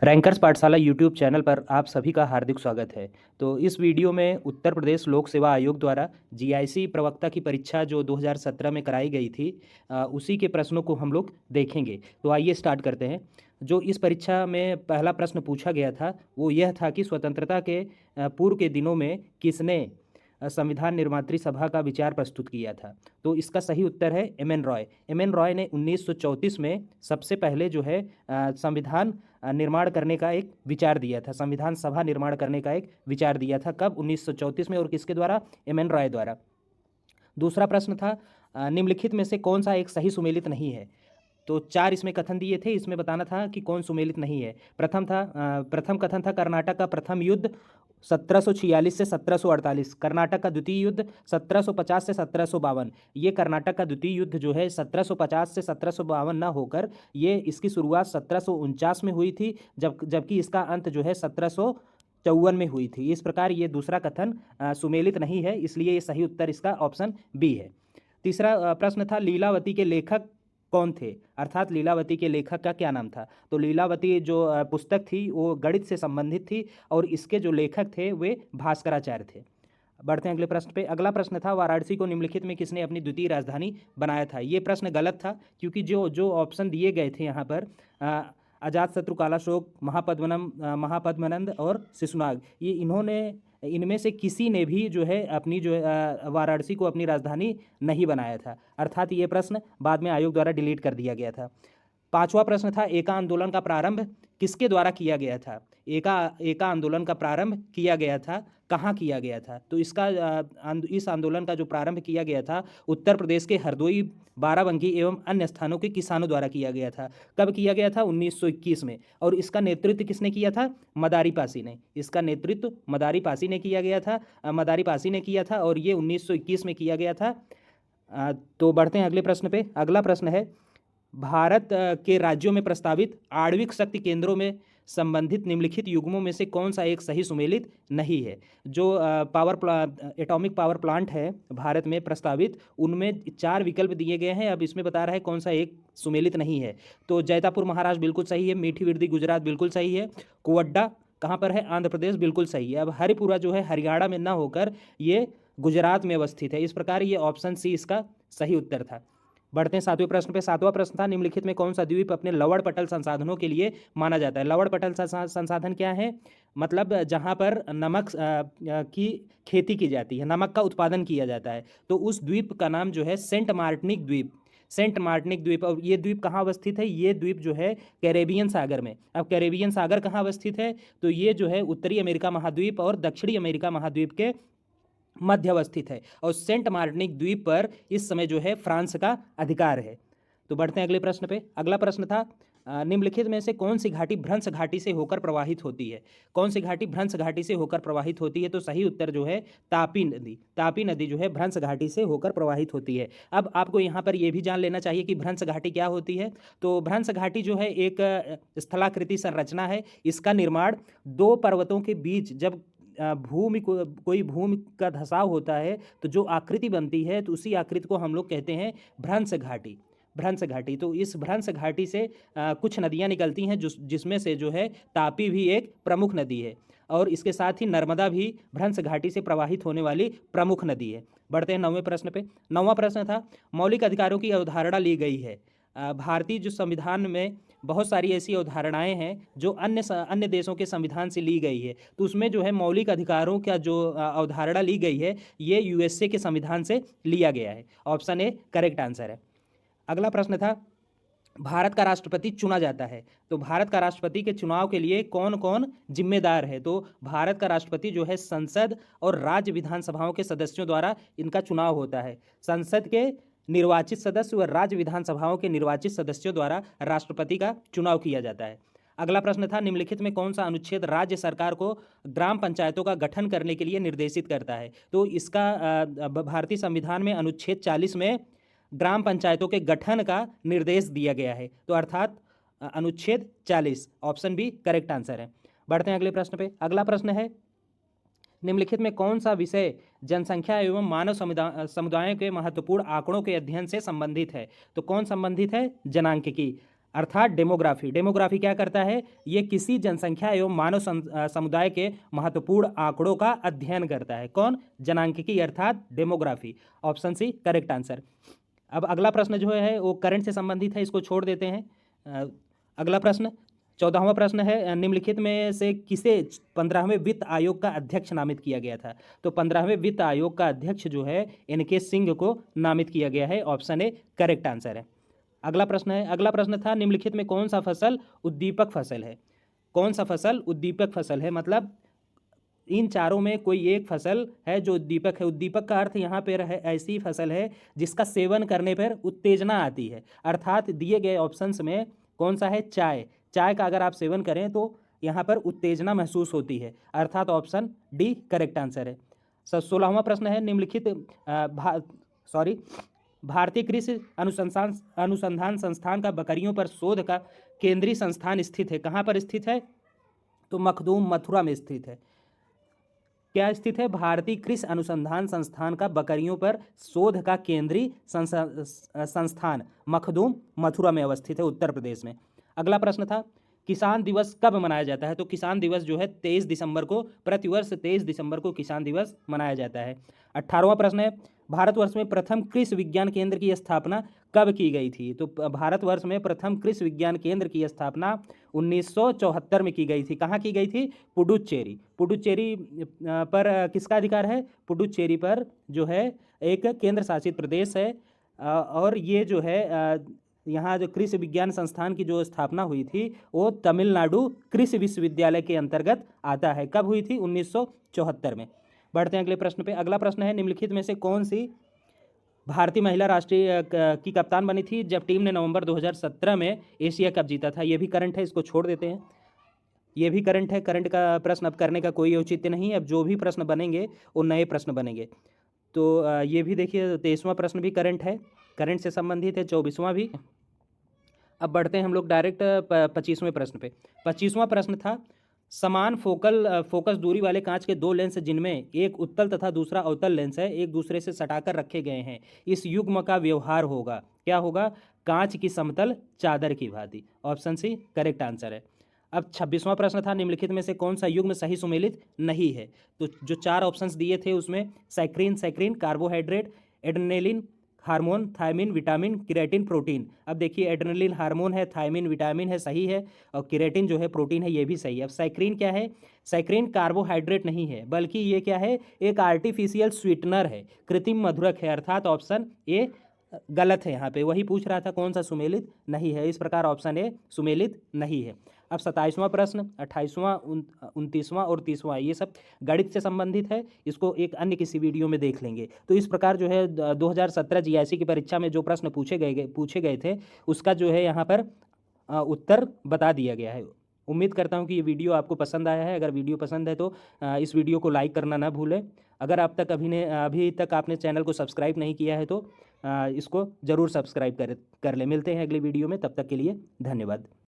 Rankers पाठशाला YouTube channel पर आप सभी का हार्दिक स्वागत है। तो इस वीडियो में उत्तर प्रदेश लोक सेवा आयोग द्वारा जीआईसी प्रवक्ता की परीक्षा जो 2017 में कराई गई थी, उसी के प्रश्नों को हम लोग देखेंगे। तो आइए स्टार्ट करते हैं। जो इस परीक्षा में पहला प्रश्न पूछा गया था वो यह था कि स्वतंत्रता के पूर्व के दिनों में किसने संविधान निर्मात्री सभा का विचार प्रस्तुत किया था। तो इसका सही उत्तर है M N Roy. M N Roy ने 1934 में सबसे पहले जो है संविधान निर्माण करने का एक विचार दिया था, संविधान सभा निर्माण करने का एक विचार दिया था। कब? 1934 में। और किसके द्वारा? एम एन रॉय द्वारा। दूसरा प्रश्न था निम्नलिखित में से कौन सा एक सही सुमेलित नहीं है। तो चार इसमें कथन दिए थे, इसमें बताना था कि कौन सुमेलित नहीं है। प्रथम कथन था कर्नाटक का प्रथम युद्ध 1746 से 1748, कर्नाटक का द्वितीय युद्ध 1750 से 1752। ये कर्नाटक का द्वितीय युद्ध जो है 1750 से 1752 ना होकर ये इसकी शुरुआत 1749 में हुई थी, जबकि इसका अंत जो है 1754 में हुई थी। इस प्रकार ये दूसरा कथन सुमेलित नहीं है, इसलिए ये सही उत्तर इसका ऑप्शन बी है। तीसरा प्रश्न था लीलावती के लेखक कौन थे, अर्थात लीलावती के लेखक का क्या नाम था। तो लीलावती जो पुस्तक थी वो गणित से संबंधित थी और इसके जो लेखक थे वे भास्कराचार्य थे। बढ़ते हैं अगले प्रश्न पे। अगला प्रश्न था वाराणसी को निम्नलिखित में किसने अपनी द्वितीय राजधानी बनाया था। ये प्रश्न गलत था, क्योंकि जो जो ऑप्शन दिए गए थे यहाँ पर अजातशत्रु, कालाशोक, महापद्मनंद और शिशुनाग, ये इनमें से किसी ने भी जो है अपनी जो वाराणसी को अपनी राजधानी नहीं बनाया था, अर्थात ये प्रश्न बाद में आयोग द्वारा डिलीट कर दिया गया था। पांचवा प्रश्न था एका आंदोलन का प्रारंभ किसके द्वारा किया गया था। एका आंदोलन का प्रारंभ किया गया था, कहाँ किया गया था। तो इस आंदोलन का जो प्रारंभ किया गया था उत्तर प्रदेश के हरदोई, बाराबंकी एवं अन्य स्थानों के किसानों द्वारा किया गया था। कब किया गया था? 1921 में। और इसका नेतृत्व किसने किया था? मदारी पासी ने। इसका नेतृत्व मदारी पासी ने किया गया था, मदारी पासी ने किया था और ये 1921 में किया गया था। तो बढ़ते हैं अगले प्रश्न पे। अगला प्रश्न है भारत के राज्यों में प्रस्तावित आणविक शक्ति केंद्रों में संबंधित निम्नलिखित युग्मों में से कौन सा एक सही सुमेलित नहीं है। जो एटॉमिक पावर प्लांट है भारत में प्रस्तावित, उनमें चार विकल्प दिए गए हैं। अब इसमें बता रहा है कौन सा एक सुमेलित नहीं है। तो जैतापुर महाराष्ट्र बिल्कुल सही है, मीठी विर्दी गुजरात बिल्कुल सही है, कुवड्डा कहाँ पर है? आंध्र प्रदेश बिल्कुल सही है। अब हरिपुरा जो है हरियाणा में ना होकर ये गुजरात में अवस्थित है। इस प्रकार ये ऑप्शन सी इसका सही उत्तर था। बढ़ते हैं सातवें प्रश्न पे। सातवां प्रश्न था निम्नलिखित में कौन सा द्वीप अपने लवण पटल संसाधनों के लिए माना जाता है। लवण पटल संसाधन क्या है? मतलब जहाँ पर नमक की खेती की जाती है, नमक का उत्पादन किया जाता है। तो उस द्वीप का नाम जो है सेंट मार्टिनिक द्वीप, सेंट मार्टिनिक द्वीप। और ये द्वीप कहाँ अवस्थित है? ये द्वीप जो है कैरेबियन सागर में। अब कैरेबियन सागर कहाँ अवस्थित है? तो ये जो है उत्तरी अमेरिका महाद्वीप और दक्षिणी अमेरिका महाद्वीप के मध्य अवस्थित है। और सेंट मार्टिनिक द्वीप पर इस समय जो है फ्रांस का अधिकार है। तो बढ़ते हैं अगले प्रश्न पे। अगला प्रश्न था निम्नलिखित में से कौन सी घाटी भ्रंश घाटी से होकर प्रवाहित होती है। कौन सी घाटी भ्रंश घाटी से होकर प्रवाहित होती है? तो सही उत्तर जो है तापी नदी। तापी नदी जो है भ्रंश घाटी से होकर प्रवाहित होती है। अब आपको यहाँ पर यह भी जान लेना चाहिए कि भ्रंश घाटी क्या होती है। तो भ्रंश घाटी जो है एक स्थलाकृति संरचना है। इसका निर्माण दो पर्वतों के बीच जब कोई भूमि का धसाव होता है तो जो आकृति बनती है, तो उसी आकृति को हम लोग कहते हैं भ्रंश घाटी। भ्रंश घाटी। तो इस भ्रंश घाटी से कुछ नदियां निकलती हैं जिसमें से जो है तापी भी एक प्रमुख नदी है और इसके साथ ही नर्मदा भी भ्रंश घाटी से प्रवाहित होने वाली प्रमुख नदी है। बढ़ते हैं नौवें प्रश्न पे। नौवां प्रश्न था मौलिक अधिकारों की अवधारणा ली गई है। भारतीय जो संविधान में बहुत सारी ऐसी अवधारणाएं हैं जो अन्य देशों के संविधान से ली गई है। तो उसमें जो है मौलिक अधिकारों का जो अवधारणा ली गई है ये यूएसए के संविधान से लिया गया है। ऑप्शन ए करेक्ट आंसर है। अगला प्रश्न था भारत का राष्ट्रपति चुना जाता है। तो भारत का राष्ट्रपति के चुनाव के लिए कौन कौन जिम्मेदार है। तो भारत का राष्ट्रपति जो है संसद और राज्य विधानसभाओं के सदस्यों द्वारा इनका चुनाव होता है। संसद के निर्वाचित सदस्य व राज्य विधानसभाओं के निर्वाचित सदस्यों द्वारा राष्ट्रपति का चुनाव किया जाता है। अगला प्रश्न था निम्नलिखित में कौन सा अनुच्छेद राज्य सरकार को ग्राम पंचायतों का गठन करने के लिए निर्देशित करता है। तो इसका भारतीय संविधान में अनुच्छेद 40 में ग्राम पंचायतों के गठन का निर्देश दिया गया है। तो अर्थात अनुच्छेद 40, ऑप्शन बी करेक्ट आंसर है। बढ़ते हैं अगले प्रश्न पे। अगला प्रश्न है निम्नलिखित में कौन सा विषय जनसंख्या एवं मानव समुदायों के महत्वपूर्ण आंकड़ों के अध्ययन से संबंधित है। तो कौन संबंधित है? जनांकिकी। अर्थात डेमोग्राफी। डेमोग्राफी क्या करता है? ये किसी जनसंख्या एवं मानव समुदाय के महत्वपूर्ण आंकड़ों का अध्ययन करता है। कौन? जनांकिकी अर्थात demography. Option C correct answer. अब अगला प्रश्न जो है वो करंट से संबंधित है, इसको छोड़ देते हैं। अगला प्रश्न 14वां प्रश्न है, निम्नलिखित में से किसे 15वें वित्त आयोग का अध्यक्ष नामित किया गया था? तो 15वें वित्त आयोग का अध्यक्ष जो है NK सिंह को नामित किया गया है। ऑप्शन ए करेक्ट आंसर है। अगला प्रश्न है, अगला प्रश्न था निम्नलिखित में कौन सा फसल उद्दीपक फसल है? कौन सा फसल उद्दीपक फसल है? मतलब इन चारों में कोई एक फसल है जो उद्दीपक है। उद्दीपक का अर्थ यहाँ पर है ऐसी फसल है जिसका सेवन करने पर उत्तेजना आती है। अर्थात दिए गए ऑप्शंस में कौन सा है? चाय। चाय का अगर आप सेवन करें तो यहाँ पर उत्तेजना महसूस होती है। अर्थात ऑप्शन डी करेक्ट आंसर है। 16वां प्रश्न है, निम्नलिखित भारतीय कृषि अनुसंधान संस्थान का बकरियों पर शोध का केंद्रीय संस्थान स्थित है। कहाँ पर स्थित है? तो मखदूम मथुरा में स्थित है। क्या स्थित है? भारतीय कृषि अनुसंधान संस्थान का बकरियों पर शोध का केंद्रीय संस्थान मखदूम मथुरा में अवस्थित है, उत्तर प्रदेश में। अगला प्रश्न था, किसान दिवस कब मनाया जाता है? तो किसान दिवस जो है 23 दिसंबर को, प्रतिवर्ष 23 दिसंबर को किसान दिवस मनाया जाता है। 18वां प्रश्न है, भारतवर्ष में प्रथम कृषि विज्ञान केंद्र की स्थापना कब की गई थी? तो भारतवर्ष में प्रथम कृषि विज्ञान केंद्र की स्थापना 1974 में की गई थी। कहाँ की गई थी? पुडुचेरी। पुडुचेरी पर किसका अधिकार है? पुडुचेरी पर जो है एक केंद्र शासित प्रदेश है। और ये जो है यहाँ जो कृषि विज्ञान संस्थान की जो स्थापना हुई थी वो तमिलनाडु कृषि विश्वविद्यालय के अंतर्गत आता है। कब हुई थी? 1974 में। बढ़ते हैं अगले प्रश्न पे। अगला प्रश्न है, निम्नलिखित में से कौन सी भारतीय महिला राष्ट्रीय की कप्तान बनी थी जब टीम ने नवंबर 2017 में एशिया कप जीता था? ये भी करंट है, इसको छोड़ देते हैं। ये भी करंट है, करंट का प्रश्न अब करने का कोई औचित्य नहीं। अब जो भी प्रश्न बनेंगे वो नए प्रश्न बनेंगे। तो ये भी देखिए 23वां प्रश्न भी करंट है, करंट से संबंधित है। 24वां भी। अब बढ़ते हैं हम लोग डायरेक्ट 25वें प्रश्न पे। 25वां प्रश्न था, समान फोकस दूरी वाले कांच के दो लेंस जिनमें एक उत्तल तथा दूसरा अवतल लेंस है एक दूसरे से सटाकर रखे गए हैं, इस युग्म का व्यवहार होगा। क्या होगा? कांच की समतल चादर की भांति। ऑप्शन सी करेक्ट आंसर है। अब 26वां प्रश्न था, निम्नलिखित में से कौन सा युग्म सही सुमेलित नहीं है? तो जो 4 ऑप्शंस दिए थे उसमें saccharin carbohydrate, adrenaline hormone, thiamine vitamin, creatine protein. अब देखिए एड्रेनलिन हार्मोन है, थायमिन विटामिन है, सही है, और क्रिएटिन जो है प्रोटीन है, ये भी सही है। अब सैक्रीन क्या है? सैक्रीन कार्बोहाइड्रेट नहीं है, बल्कि ये क्या है? एक आर्टिफिशियल स्वीटनर है, कृत्रिम मधुरक है। अर्थात ऑप्शन ए गलत है। यहाँ पे वही पूछ रहा था कौन सा सुमेलित नहीं है, इस प्रकार ऑप्शन ए सुमेलित नहीं है। अब 27वां प्रश्न, 28वां, 29वां और 30वां, ये सब गणित से संबंधित है। इसको एक अन्य किसी वीडियो में देख लेंगे। तो इस प्रकार जो है 2017 GIC की परीक्षा में जो प्रश्न पूछे गए थे उसका जो है यहाँ पर उत्तर बता दिया गया है। उम्मीद करता हूँ कि ये वीडियो आपको पसंद आया है। अगर वीडियो पसंद है तो इस वीडियो को लाइक करना ना भूलें। अगर अभी तक आपने चैनल को सब्सक्राइब नहीं किया है तो इसको ज़रूर सब्सक्राइब कर लें। मिलते हैं अगली वीडियो में, तब तक के लिए धन्यवाद।